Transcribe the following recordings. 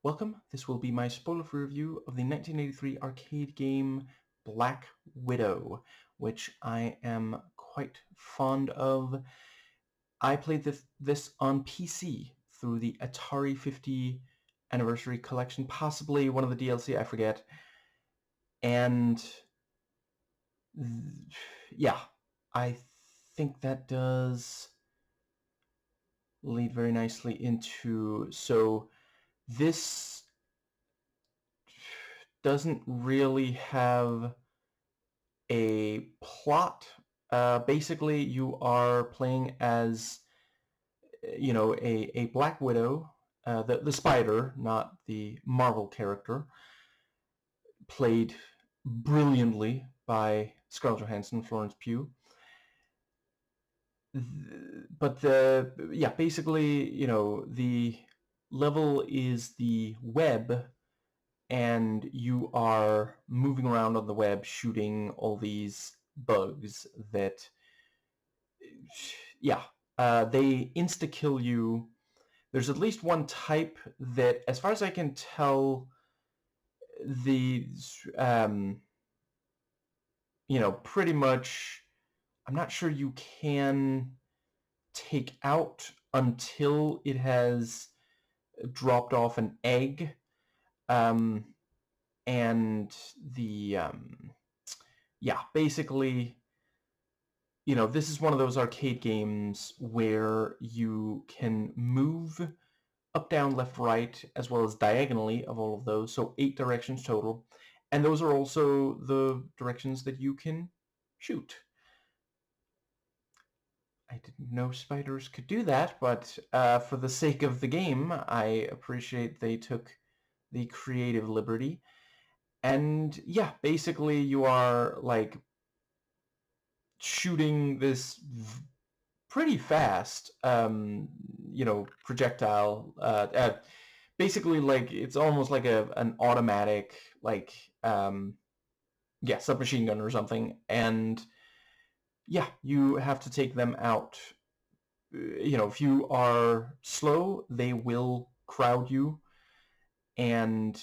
Welcome. This will be my spoiler-free review of the 1983 arcade game Black Widow, which I am quite fond of. I played this on PC through the Atari 50 Anniversary Collection, possibly one of the DLC, I forget. And yeah, I think that does lead very nicely into... So this doesn't really have a plot. Basically, you are playing as, a Black Widow, the Spider, not the Marvel character, played brilliantly by Scarlett Johansson, Florence Pugh. But basically, the level is the web, and you are moving around on the web shooting all these bugs that, they insta-kill you. There's at least one type that, as far as I can tell, pretty much, I'm not sure you can take out until it has dropped off an egg. And basically, this is one of those arcade games where you can move up, down, left, right, as well as diagonally of all of those, so 8 directions total. And those are also the directions that you can shoot. I didn't know spiders could do that, but for the sake of the game, I appreciate they took the creative liberty. And yeah, basically you are like shooting this pretty fast, projectile. Basically, like, it's almost like an automatic, like, submachine gun or something. And yeah, you have to take them out. If you are slow, they will crowd you. And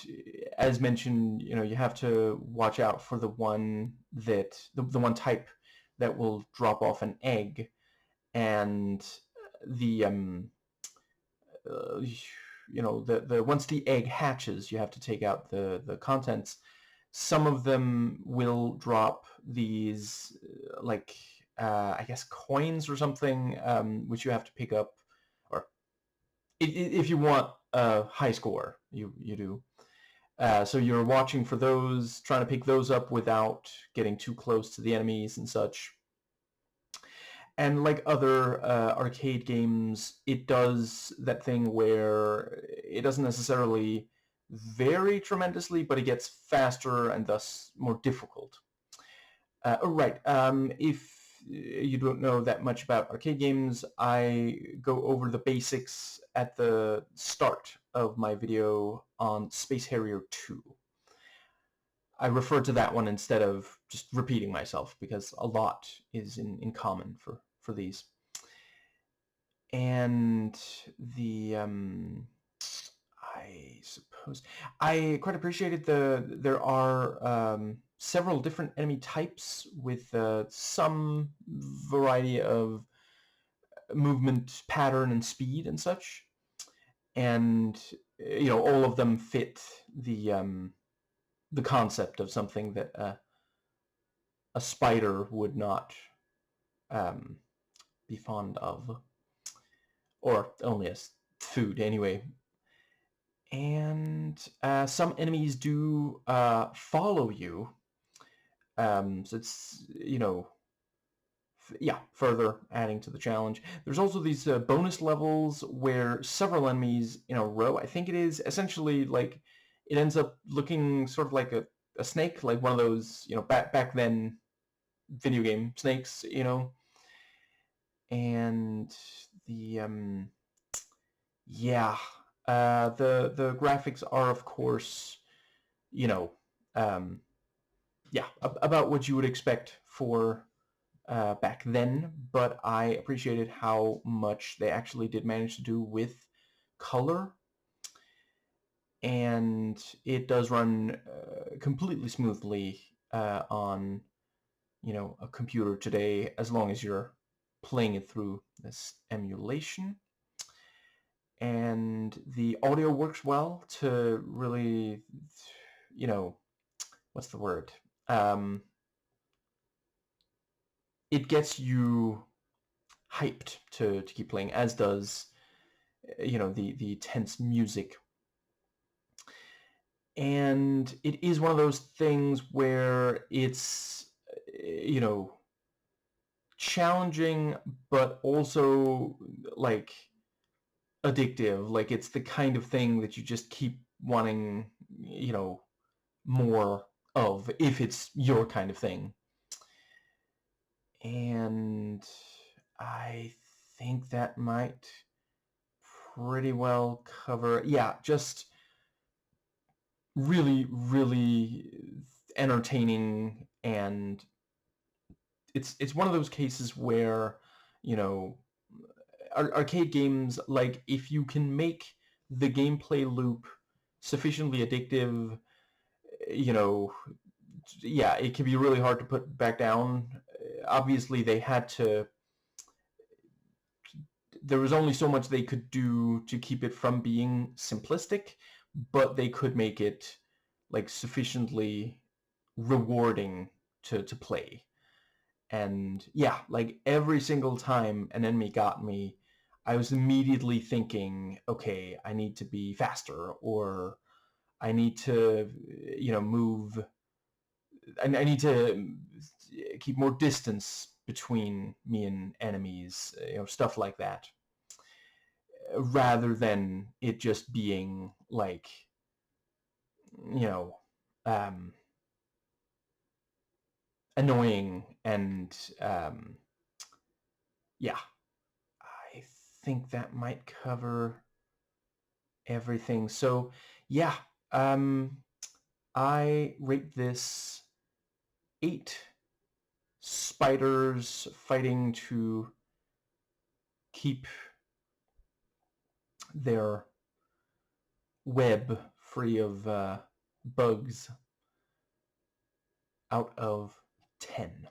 as mentioned, you have to watch out for the one that the one type that will drop off an egg, and the once the egg hatches, you have to take out the contents. Some of them will drop these I guess coins or something, which you have to pick up, or if you want a high score, you do. So you're watching for those, trying to pick those up without getting too close to the enemies and such. And like other arcade games, it does that thing where it doesn't necessarily vary tremendously, but it gets faster and thus more difficult. Right. If you don't know that much about arcade games, I go over the basics at the start of my video on Space Harrier 2. I refer to that one instead of just repeating myself, because a lot is in common for these. And I suppose I quite appreciated there are several different enemy types with some variety of movement pattern and speed and such, and all of them fit the concept of something that a spider would not be fond of, or only as food anyway. And some enemies do follow you, so it's, further adding to the challenge. There's also these bonus levels where several enemies in a row, I think it is essentially like, it ends up looking sort of like a snake, like one of those, back then video game snakes, and the the graphics are, of course, about what you would expect for back then, but I appreciated how much they actually did manage to do with color. and it does run completely smoothly on, a computer today, as long as you're playing it through this emulation. And the audio works well to really, what's the word? It gets you hyped to keep playing, as does, the tense music. And it is one of those things where it's, challenging, but also like addictive. Like, it's the kind of thing that you just keep wanting, more of, if it's your kind of thing. And I think that might pretty well cover, yeah, just really, really entertaining. And it's one of those cases where, arcade games, like, if you can make the gameplay loop sufficiently addictive, you know, yeah, it can be really hard to put back down. Obviously, there was only so much they could do to keep it from being simplistic, but they could make it like sufficiently rewarding to play. And yeah, like every single time an enemy got me, I was immediately thinking, okay, I need to be faster, or I need to, move. I need to keep more distance between me and enemies, stuff like that, rather than it just being like, you know, um, annoying. And yeah, I think that might cover everything. So yeah, um, I rate this 8 spiders fighting to keep their web free of bugs out of 10.